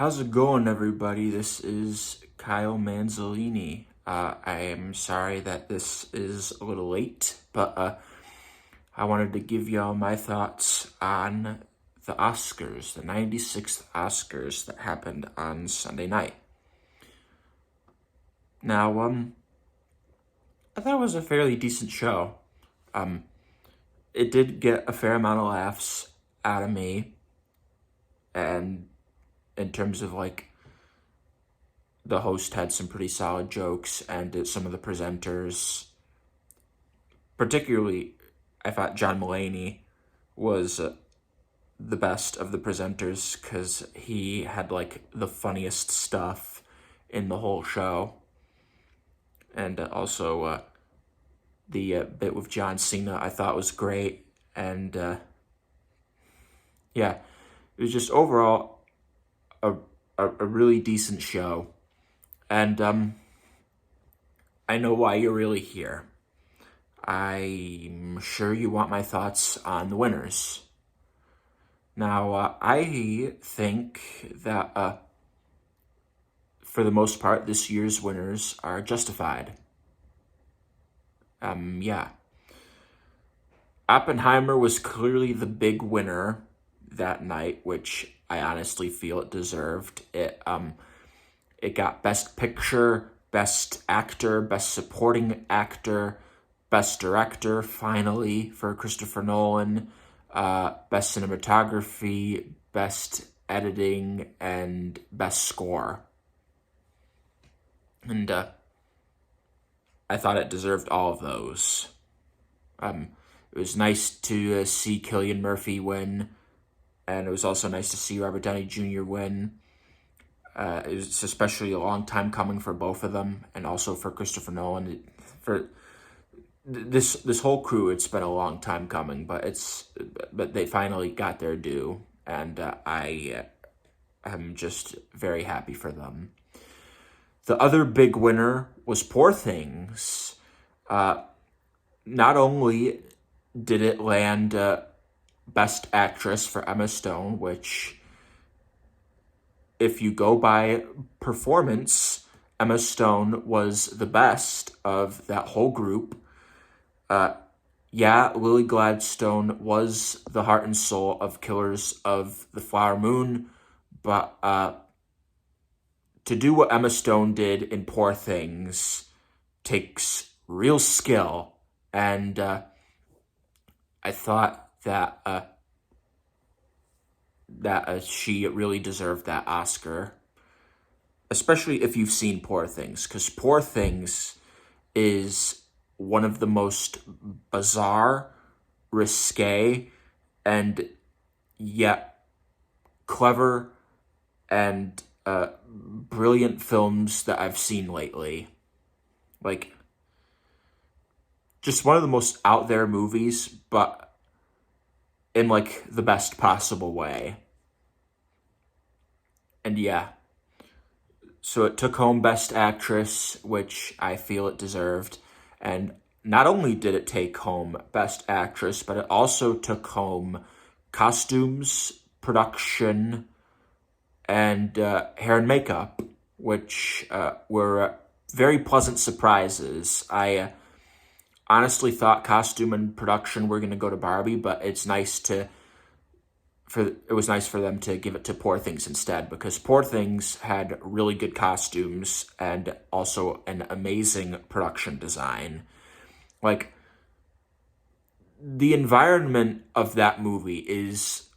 How's it going, everybody? This is Kyle Manzolini. I am sorry that this is a little late, but I wanted to give y'all my thoughts on the Oscars, the 96th Oscars that happened on Sunday night. Now, I thought it was a fairly decent show. It did get a fair amount of laughs out of me, and in terms of the host had some pretty solid jokes, and some of the presenters, particularly, I thought John Mulaney was the best of the presenters because he had the funniest stuff in the whole show. And also the bit with John Cena I thought was great. And yeah, it was just overall a really decent show. And I know why you're really here. I'm sure you want my thoughts on the winners. Now, I think that for the most part, this year's winners are justified. Yeah. Oppenheimer was clearly the big winner that night, which I honestly feel it deserved. It got Best Picture, Best Actor, Best Supporting Actor, Best Director, finally, for Christopher Nolan, Best Cinematography, Best Editing, and Best Score. And I thought it deserved all of those. It was nice to see Cillian Murphy win, and it was also nice to see Robert Downey Jr. win. It was especially a long time coming for both of them, and also for Christopher Nolan. For this whole crew, it's been a long time coming, but they finally got their due, and I am just very happy for them. The other big winner was Poor Things. Not only did it land Best Actress for Emma Stone, which, if you go by performance, Emma Stone was the best of that whole group. Yeah, Lily Gladstone was the heart and soul of Killers of the Flower Moon, but to do what Emma Stone did in Poor Things takes real skill, and I thought that she really deserved that Oscar, especially if you've seen Poor Things, because Poor Things is one of the most bizarre, risque, and yet clever and brilliant films that I've seen lately. Just one of the most out there movies, but in the best possible way. And yeah, so it took home Best Actress, which I feel it deserved. And not only did it take home Best Actress, but it also took home costumes, production, and hair and makeup, which were very pleasant surprises. I honestly thought costume and production were going to go to Barbie, but it was nice for them to give it to Poor Things instead, because Poor Things had really good costumes and also an amazing production design. The environment of that movie is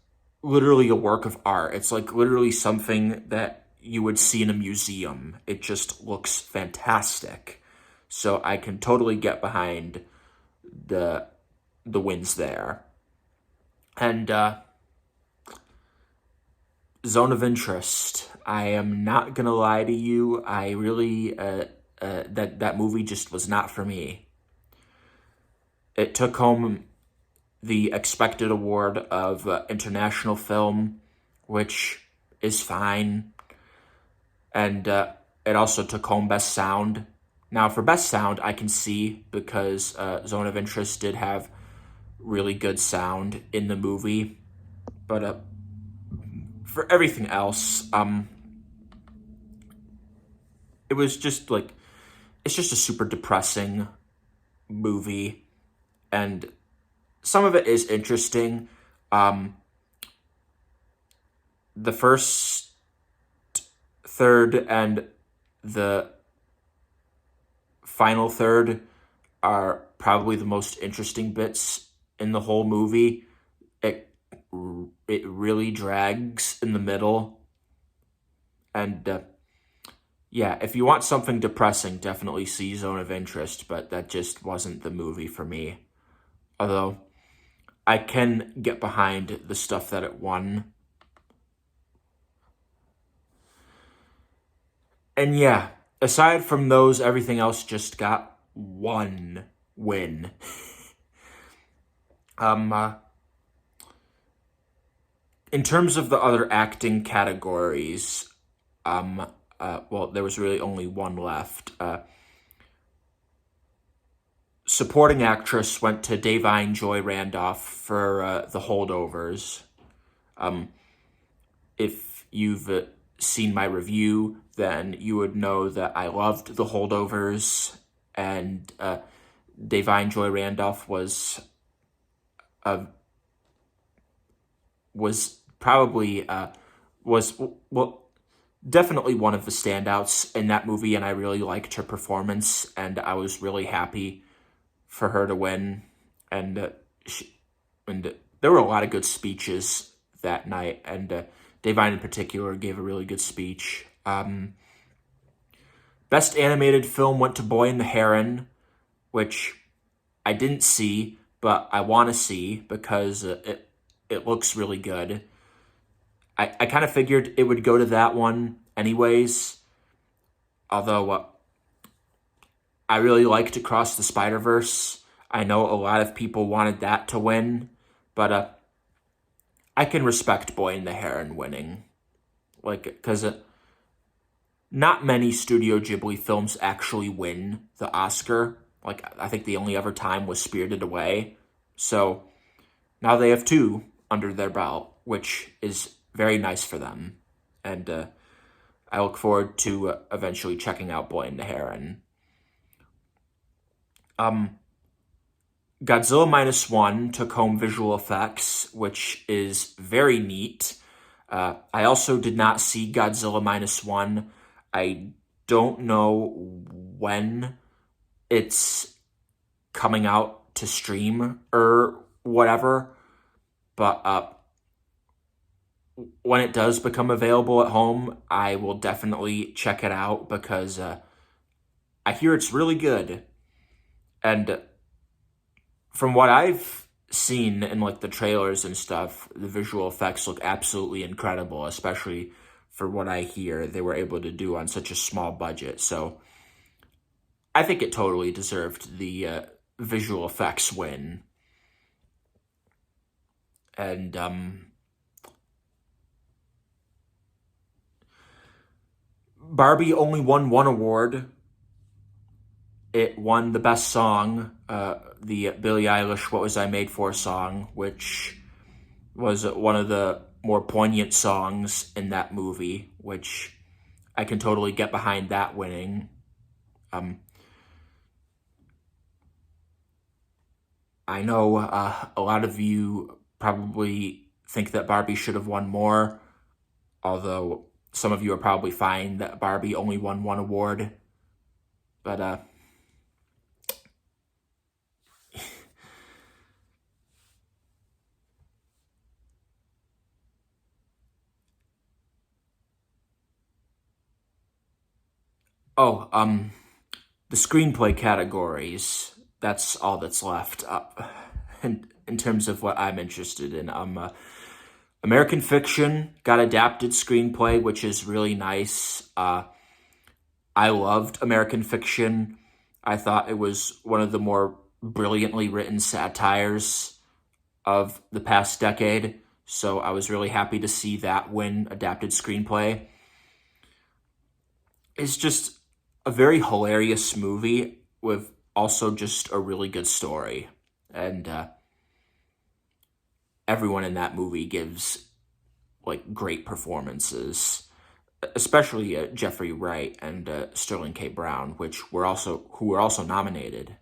literally a work of art. It's literally something that you would see in a museum. It just looks fantastic. So I can totally get behind the wins there. And Zone of Interest. I am not gonna lie to you. I really that movie just was not for me. It took home the expected award of international film, which is fine, and it also took home Best Sound. Now, for Best Sound, I can see, because Zone of Interest did have really good sound in the movie, but for everything else, it was just like, it's just a super depressing movie, and some of it is interesting. Um, the first third and the final third are probably the most interesting bits in the whole movie. It it really drags in the middle, and yeah, if you want something depressing, definitely see Zone of Interest, but that just wasn't the movie for me. Although I can get behind the stuff that it won. And yeah, aside from those, everything else just got one win. Um, uh, in terms of the other acting categories, well, there was really only one left. Supporting actress went to Da'Vine Joy Randolph for The Holdovers. If you've seen my review, then you would know that I loved The Holdovers, and Da'Vine Joy Randolph was probably was well definitely one of the standouts in that movie, and I really liked her performance, and I was really happy for her to win. And there were a lot of good speeches that night, and Da'Vine in particular gave a really good speech. Best animated film went to Boy and the Heron, which I didn't see, but I want to see because it looks really good. I kind of figured it would go to that one anyways, although I really liked Across the Spider-Verse. I know a lot of people wanted that to win, but I can respect Boy and the Heron winning. Like, because not many Studio Ghibli films actually win the Oscar. Like, I think the only other time was Spirited Away. So now they have two under their belt, which is very nice for them. And I look forward to eventually checking out Boy and the Heron. Godzilla Minus One took home visual effects, which is very neat. I also did not see Godzilla Minus One. I don't know when it's coming out to stream or whatever, but when it does become available at home, I will definitely check it out because I hear it's really good. And from what I've seen in like the trailers and stuff, the visual effects look absolutely incredible, especially for what I hear they were able to do on such a small budget. So I think it totally deserved the visual effects win. And Barbie only won one award. It won the best song, the Billie Eilish "What Was I Made For" song, which was one of the more poignant songs in that movie, which I can totally get behind that winning. I know a lot of you probably think that Barbie should have won more, although some of you are probably fine that Barbie only won one award. But the screenplay categories, that's all that's left in terms of what I'm interested in. American Fiction got adapted screenplay, which is really nice. I loved American Fiction. I thought it was one of the more brilliantly written satires of the past decade, so I was really happy to see that win adapted screenplay. It's just a very hilarious movie with also just a really good story. And everyone in that movie gives like great performances. especially Jeffrey Wright and Sterling K. Brown, who were also nominated.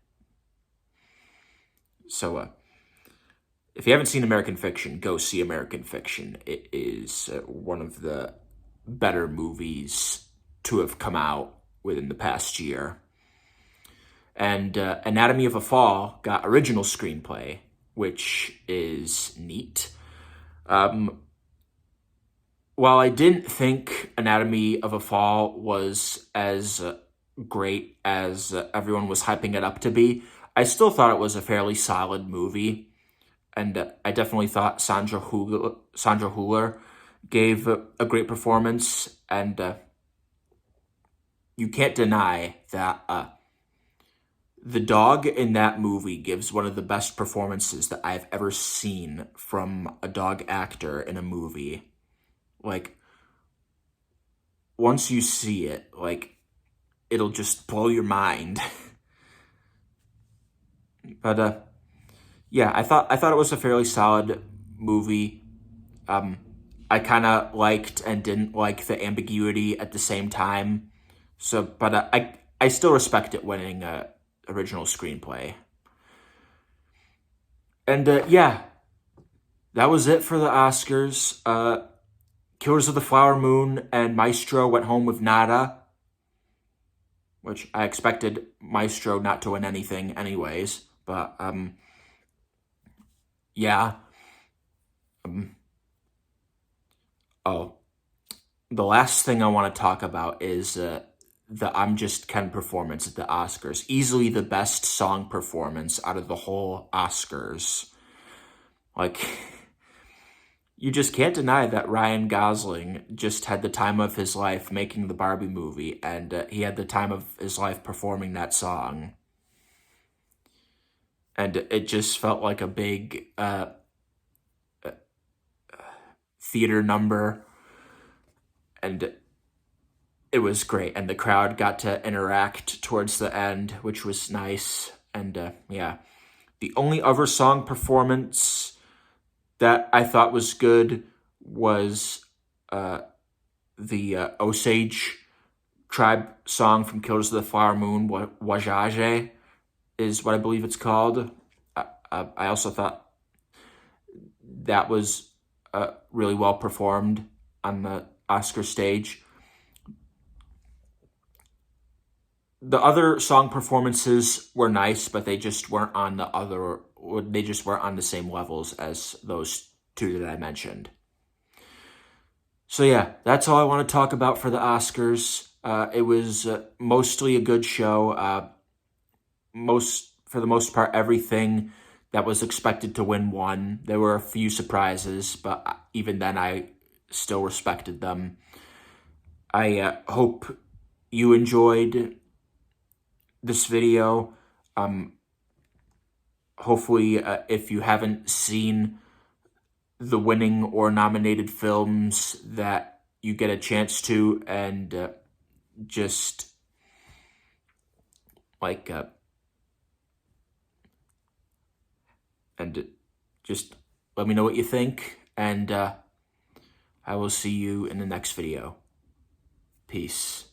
So, if you haven't seen American Fiction, go see American Fiction. It is one of the better movies to have come out within the past year. And Anatomy of a Fall got original screenplay, which is neat. While I didn't think Anatomy of a Fall was as great as everyone was hyping it up to be, I still thought it was a fairly solid movie. And I definitely thought Sandra Hüller gave a great performance. And you can't deny that the dog in that movie gives one of the best performances that I've ever seen from a dog actor in a movie. Like, once you see it, like, it'll just blow your mind. But, yeah, I thought it was a fairly solid movie. I kind of liked and didn't like the ambiguity at the same time. So, but I still respect it winning original screenplay. And, yeah, that was it for the Oscars. Killers of the Flower Moon and Maestro went home with nada, which I expected Maestro not to win anything anyways, but, yeah. Oh, the last thing I want to talk about is the I'm Just Ken performance at the Oscars. Easily the best song performance out of the whole Oscars. Like, you just can't deny that Ryan Gosling just had the time of his life making the Barbie movie, and he had the time of his life performing that song. And it just felt like a big theater number, and it was great. And the crowd got to interact towards the end, which was nice. And yeah, the only other song performance that I thought was good was the Osage tribe song from Killers of the Flower Moon, Wajaje is what I believe it's called. I also thought that was really well performed on the Oscar stage. The other song performances were nice, but they just weren't on the same levels as those two that I mentioned. So yeah, that's all I want to talk about for the Oscars. It was mostly a good show. For the most part, everything that was expected to win won. There were a few surprises, but even then, I still respected them. I hope you enjoyed this video. Hopefully, if you haven't seen the winning or nominated films, that you get a chance to, and just like and just let me know what you think, and I will see you in the next video. Peace.